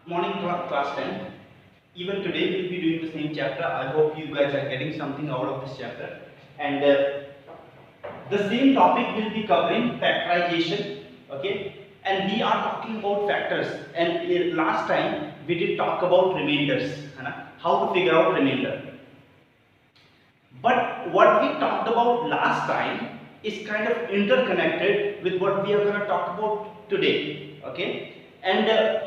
Morning class 10. Even today we'll be doing the same chapter. I hope you guys are getting something out of this chapter. And the same topic will be covering factorization. Okay. And we are talking about factors. And last time we did talk about remainders. How to figure out remainder. But what we talked about last time is kind of interconnected with what we are going to talk about today. Okay. And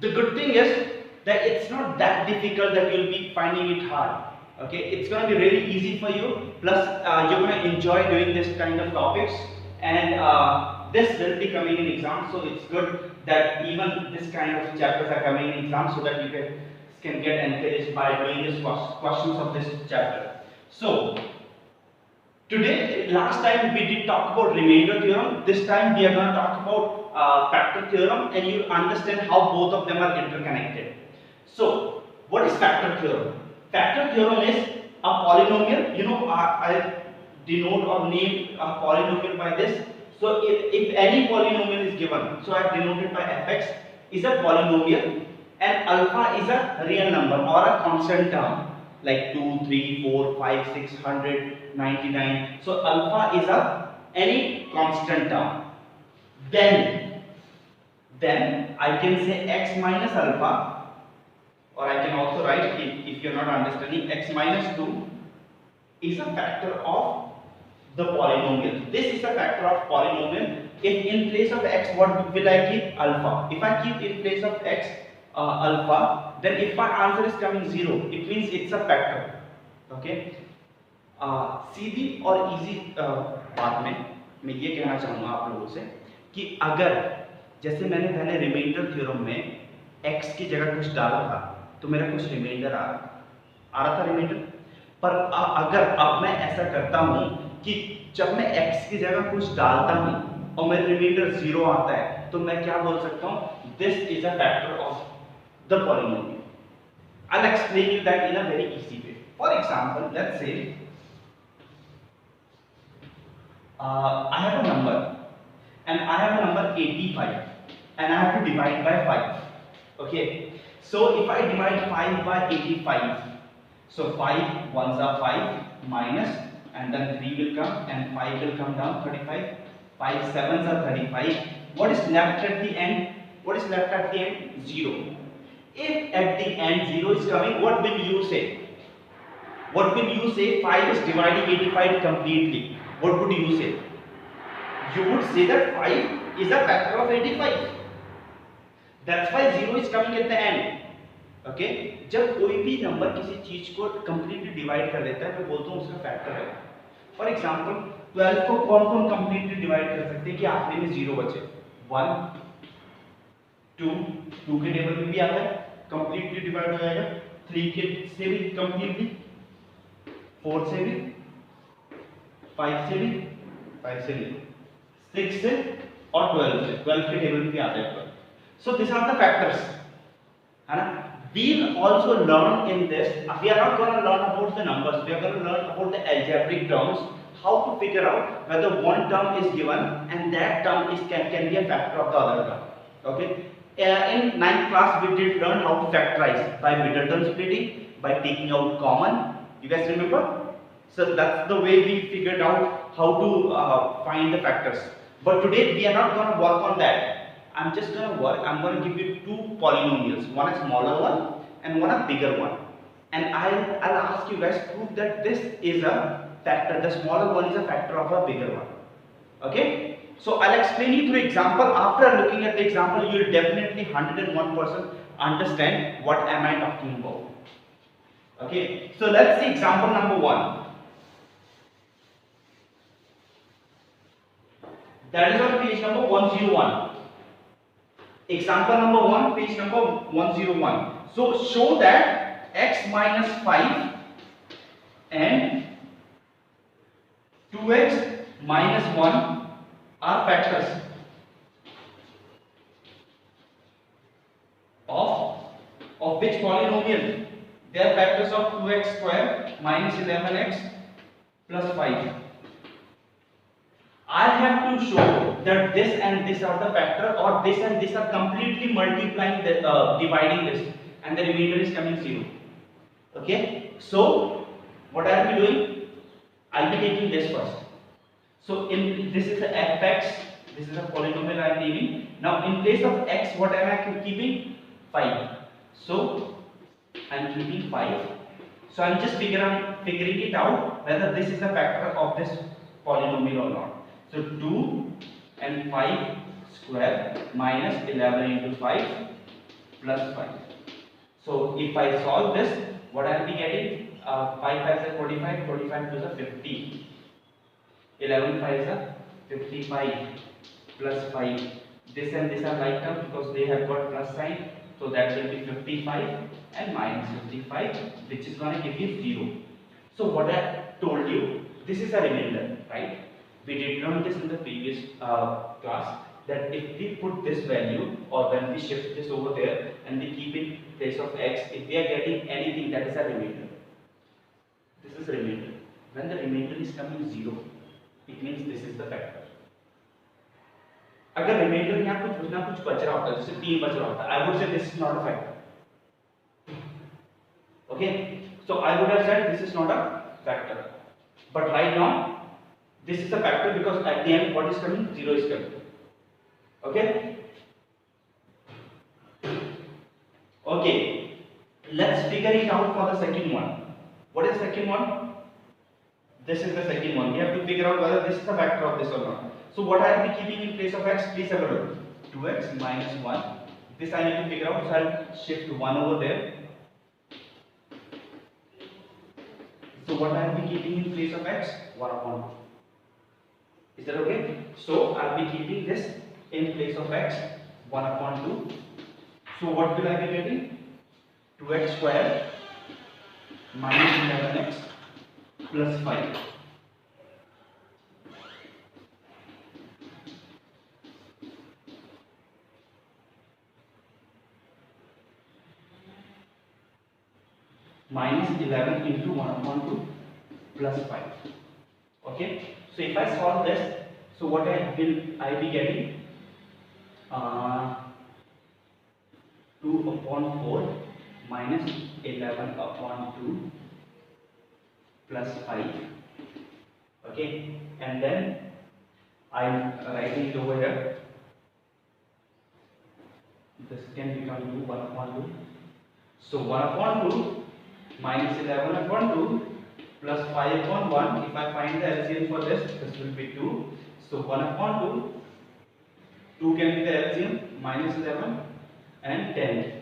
the good thing is that it's not that difficult that you'll be finding it hard. Okay, it's going to be really easy for you. Plus, you're going to enjoy doing this kind of topics, and this will be coming in exam. So it's good that even this kind of chapters are coming in exam, so that you can get encouraged by doing these questions of this chapter. So today, last time we did talk about remainder theorem. This time we are going to talk about factor theorem, and you understand how both of them are interconnected. So, what is factor theorem? Factor theorem is a polynomial. You know, I denote or name a polynomial by this. So, if any polynomial is given, so I denote it by fx, is a polynomial, and alpha is a real number or a constant term, like 2, 3, 4, 5, 6, 100, 99. So alpha is any constant term. Then I can say x minus alpha, or I can also write, if you're not understanding, x minus 2 is a factor of the polynomial. This is a factor of polynomial. If in place of x, what will I keep? Alpha. If I keep in place of x alpha, then if my answer is coming 0, it means it's a factor. Okay. सीधी और easy बात में मैं ये कहना चाहूँगा आप लोगों से कि अगर जैसे मैंने पहले रिमाइंडर थ्योरम में x की जगह कुछ डाला था तो मेरा कुछ रिमाइंडर आ रहा था रिमाइंडर, पर अगर अब मैं ऐसा करता हूँ कि जब मैं x की जगह कुछ डालता हूँ और मेरा रिमाइंडर 0 आता है, तो मैं क्या बोल सकता हूँ? This is a factor of the polynomial. I'll explain you that in a very easy way. For example, let's say I have a number, and I have a number 85, and I have to divide by 5. Okay, so if I divide 5 by 85, so 5 ones are 5 minus, and then 3 will come, and 5 will come down, 35. 5 sevens are 35. What is left at the end? What is left at the end? 0. If at the end 0 is coming, what will you say? What will you say? 5 is dividing 85 completely. What would you say? You would say that 5 is a factor of 85. That's why 0 is coming at the end. Okay? जब कोई भी number किसी चीज को completely divide कर देता है, मैं बोलता हूँ उसका factor है. For example, 12 को कौन-कौन completely divide कर सकते हैं कि आखिरी में 0 बचे? 1, 2 के टेबल में भी आता है, कंप्लीटली डिवाइड हो जाएगा, 3 के से भी कंप्लीटली, 4 से भी, 5 से भी, 6 से और 12 के टेबल में भी आता है। So this are the factors, है ना? We'll also learn in this. We are not going to learn about the numbers. We are going to learn about the algebraic terms. How to figure out whether one term is given and that term can be a factor of the other term. Okay. In 9th class we did learn how to factorize by middle splitting, by taking out common. You guys remember? So that's the way we figured out how to find the factors. But today we are not going to work on that. I'm just going to work. I'm going to give you 2 polynomials, one a smaller one and one a bigger one. And I'll ask you guys prove that this is a factor. The smaller one is a factor of a bigger one. Okay? So I'll explain you through example. After looking at the example, you will definitely 101% understand what am I talking about. Okay, so let's see example number 1. That is on page number 101. Example number 1, page number 101. So show that x minus 5 and 2x minus 1 are factors of which polynomial? They are factors of 2x square minus 11x plus 5. I have to show that this and this are the factor, or this and this are completely multiplying the dividing this, and the remainder is coming 0. Okay, so what I will be doing, I'll be taking this first. So in this is a fx, this is a polynomial I am naming. Now in place of x, what am I keeping? 5. So I am keeping 5. So I am just figuring it out whether this is a factor of this polynomial or not. So 2 and 5 square minus 11 into 5 plus 5. So if I solve this, what I will be getting? 5 5 is 45, 45 to the 50. 11 5 is 55 plus 5. This and this are like terms because they have got plus sign. So that will be 55 and minus 55, which is going to give you 0. So what I told you, this is a remainder, right? We did learn this in the previous class, that if we put this value, or when we shift this over there and we keep it in place of x, if we are getting anything, that is a remainder. This is remainder. When the remainder is coming 0, it means this is the factor. अगर reminder में आपको कुछ ना कुछ बच रहा होता है, जैसे 3 बच रहा होता है, I would say this is not a factor. Okay, so I would have said this is not a factor. But right now, this is a factor because at the end, what is coming? 0 is coming. Okay. Okay. Let's figure it out for the second one. What is the second one? This is the second one. We have to figure out whether this is a factor of this or not. So what I will be keeping in place of x, please have a look. 2x minus 1. This I need to figure out, so I'll shift 1 over there. So what I will be keeping in place of x? 1 upon 2. Is that okay? So I'll be keeping this in place of x, 1 upon 2. So what will I be getting? 2x square minus 11x plus 5. Minus 11 into 1 upon 2 plus 5. Okay. So if I solve this, so what I be getting? 2 upon 4 minus 11 upon 2 plus 5. Okay. And then I am writing it over here. This can become 2, 1 upon 2. So 1 upon 2 minus 11 upon 2 plus 5 upon 1. If I find the LCM for this will be 2. So 1 upon 2, 2 can be the LCM, minus 11 and 10.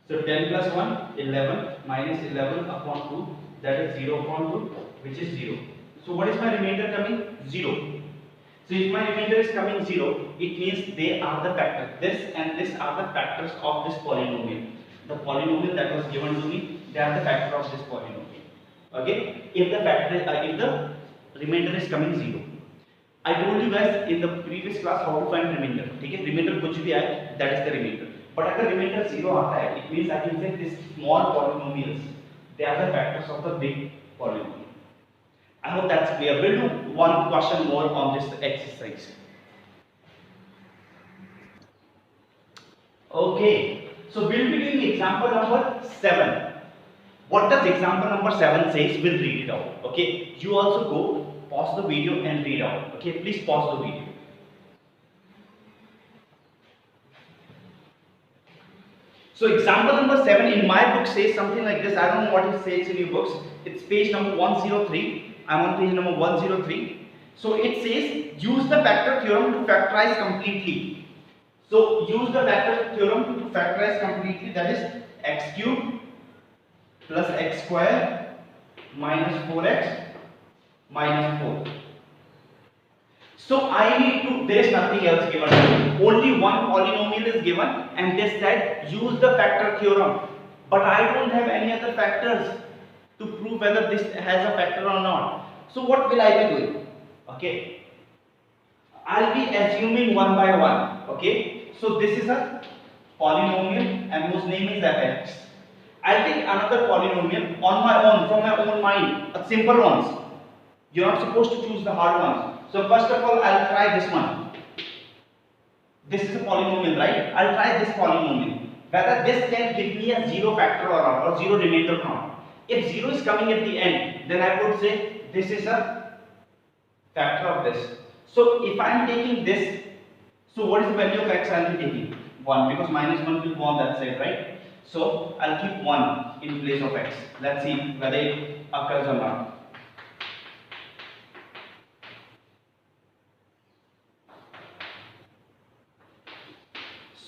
So 10 plus 1, 11, minus 11 upon 2, that is 0 upon 2, which is 0. So what is my remainder coming? 0. So if my remainder is coming 0, it means they are the factors. This and this are the factors of this polynomial. The polynomial that was given to me, they are the factor of this polynomial. Okay, if the remainder is coming 0, I told you guys in the previous class how to find remainder. Okay, remainder कुछ भी आए, that is the remainder. But अगर remainder 0 आता है, it means I can say these small polynomials, they are the factors of the big polynomial. I hope that's clear. We'll do one question more on this exercise. Okay. So we'll be doing example number 7. What does example number 7 says? We'll read it out. Okay. You also go pause the video and read out. Okay. Please pause the video. So example number 7 in my book says something like this. I don't know what it says in your books. It's page number 103. I'm on page number 103. So it says use the factor theorem to factorize completely. So use the factor theorem to factorize completely, that is x cube plus x square minus 4x minus 4. So I need to, there is nothing else given. Only one polynomial is given and they said use the factor theorem. But I don't have any other factors to prove whether this has a factor or not. So what will I be doing? Okay. I'll be assuming one by one. Okay. So this is a polynomial and whose name is fx. I'll take another polynomial on my own, from my own mind, a simple ones. You're not supposed to choose the hard ones. So first of all, I'll try this one. This is a polynomial, right? I'll try this polynomial. Whether this can give me a zero factor or not, or zero remainder or not. If zero is coming at the end, then I would say this is a factor of this. So if I am taking this, so what is the value of x I will be taking? 1, because minus 1 will go on that side, right? So I'll keep 1 in place of x. Let's see whether it occurs or not.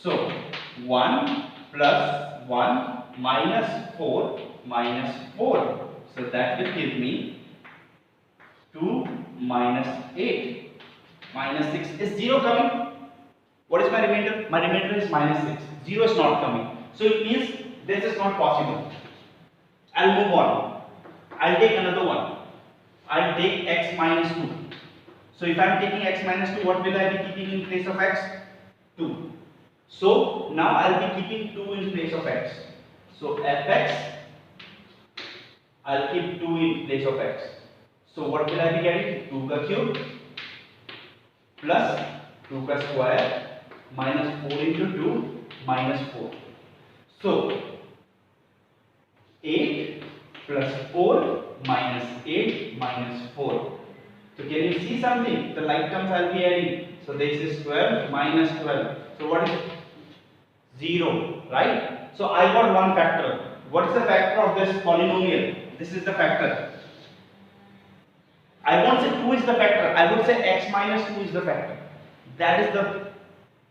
So 1 plus 1 minus 4 minus 4. So that will give me 2 minus 8 minus 6. Is 0 coming? What is my remainder? My remainder is minus 6. 0 is not coming. So it means this is not possible. I'll move on. I'll take another one. I'll take x minus 2. So if I'm taking x minus 2, what will I be keeping in place of x? 2. So now I'll be keeping 2 in place of x. So fx, I'll keep 2 in place of x. So what will I be getting? 2 ka cube plus 2 ka square minus 4 into 2 minus 4. So 8 plus 4 minus 8 minus 4. So can you see something? The like terms I'll be adding. So this is 12 minus 12. So what is it? 0, right? So I got one factor. What is the factor of this polynomial? This is the factor. I won't say 2 is the factor. I would say x minus 2 is the factor. That is the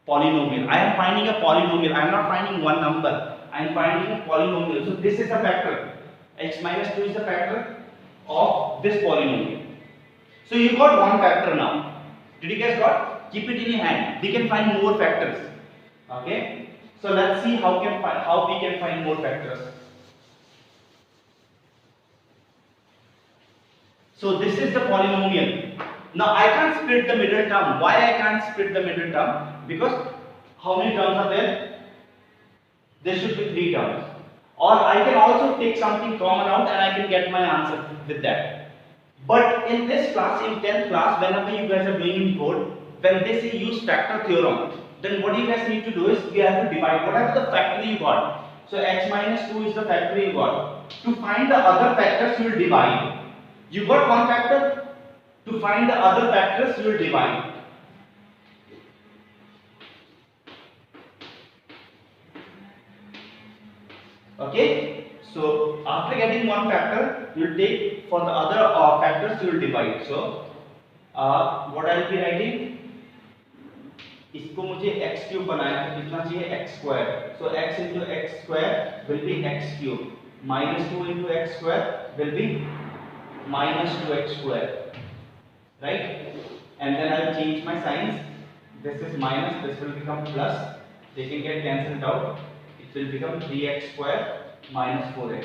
polynomial. I am finding a polynomial. I am not finding one number. I am finding a polynomial. So this is a factor. X minus 2 is the factor of this polynomial. So you got one factor now. Did you guys got? Keep it in your hand. We can find more factors. Okay. So let's see how we can find more factors. So this is the polynomial. Now I can't split the middle term. Why I can't split the middle term? Because how many terms are there? There should be 3 terms. Or I can also take something common out and I can get my answer with that. But in this class, in 10th class, whenever you guys are doing in code, when they say use factor theorem, then what you guys need to do is you have to divide whatever the factor you got. So x minus 2 is the factor you got. To find the other factors, you will divide. You got one factor. To find the other factors, you will divide. Okay. So after getting one factor, you will take for the other factors, you will divide. So what I will be writing? इसको मुझे x cube बनाया है, कितना चाहिए x square. So x into x square will be x cube. Minus 2 into x square will be minus 2x square. Right? And then I'll change my signs. This is minus, this will become plus. They can get cancelled out. It will become 3x square minus 4x.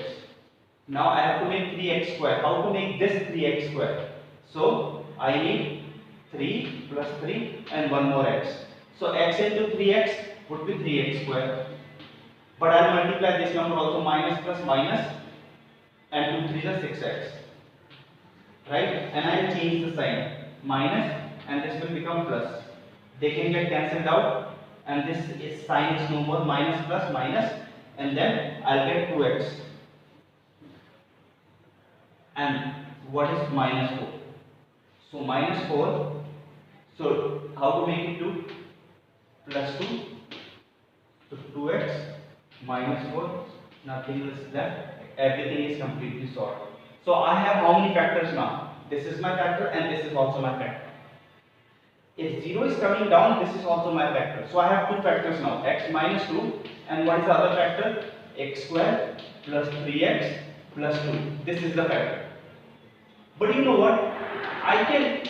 Now I have to make 3x square. How to make this 3x square? So I need 3 plus 3 and one more x. So x into 3x would be 3x square. But I will multiply this number also, minus plus minus, and 2 3 is 6x. Right? And I will change the sign. Minus and this will become plus. They can get cancelled out and this sign is no more, minus plus minus, and then I will get 2x. And what is minus 4? So minus 4. So how to make it 2? Plus 2. So 2x minus 4. Nothing is left. Everything is completely solved. So I have how many factors now? This is my factor and this is also my factor. If 0 is coming down, this is also my factor. So I have two factors now, x minus 2, and what is the other factor? X square plus 3x plus 2. This is the factor. But you know what? I can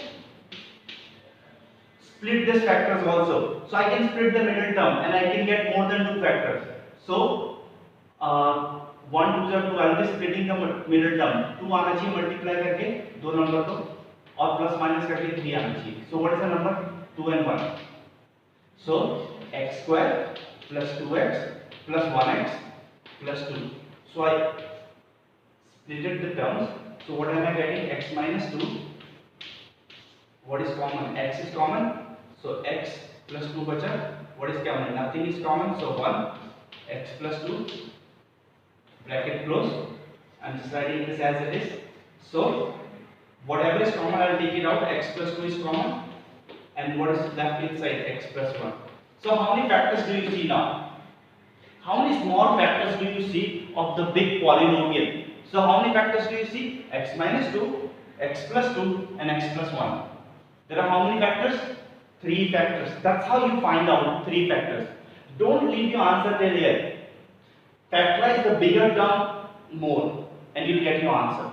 split these factors also. So I can split the middle term and I can get more than 2 factors. So 1 2 2, I will be splitting the middle term. 2 आना चाहिए multiply करके दो number को और plus minus करके 3 आना चाहिए. So what is the number? 2 and 1. So x square plus 2x plus 1x plus 2. So I splitted the terms. So what am I getting? X minus 2 What is common? X is common. So x plus 2 bacha. What is common? Nothing is common. So 1. X plus 2. Bracket close. I'm just writing this as it is. So whatever is common, I will take it out. X plus 2 is common. And what is left inside? X plus 1. So how many factors do you see now? How many small factors do you see of the big polynomial? So how many factors do you see? X minus 2, x plus 2 and x plus 1. There are how many factors? 3 factors. That's how you find out 3 factors. Don't leave your answer till here. Factorize the bigger term more and you'll get your answer.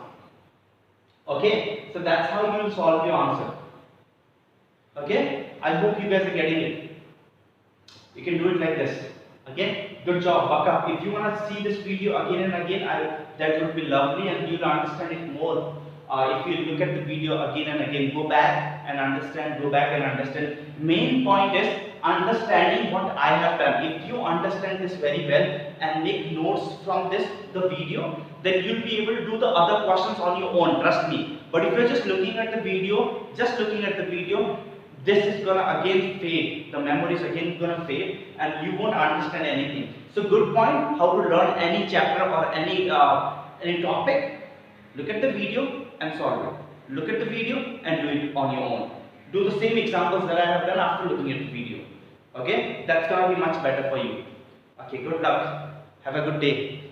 Okay? So that's how you will solve your answer. Okay? I hope you guys are getting it. You can do it like this. Okay? Good job. Buck up. If you want to see this video again and again, that would be lovely and you'll understand it more. If you look at the video again and again, go back and understand, Main point is understanding what I have done. If you understand this very well and make notes from the video, then you'll be able to do the other questions on your own, trust me. But if you're just looking at the video, this is gonna again fade. The memory is again gonna fade and you won't understand anything. So good point, how to learn any chapter or any topic. Look at the video and solve it. Look at the video and do it on your own. Do the same examples that I have done after looking at the video. Okay? That's gonna be much better for you. Okay, good luck. Have a good day.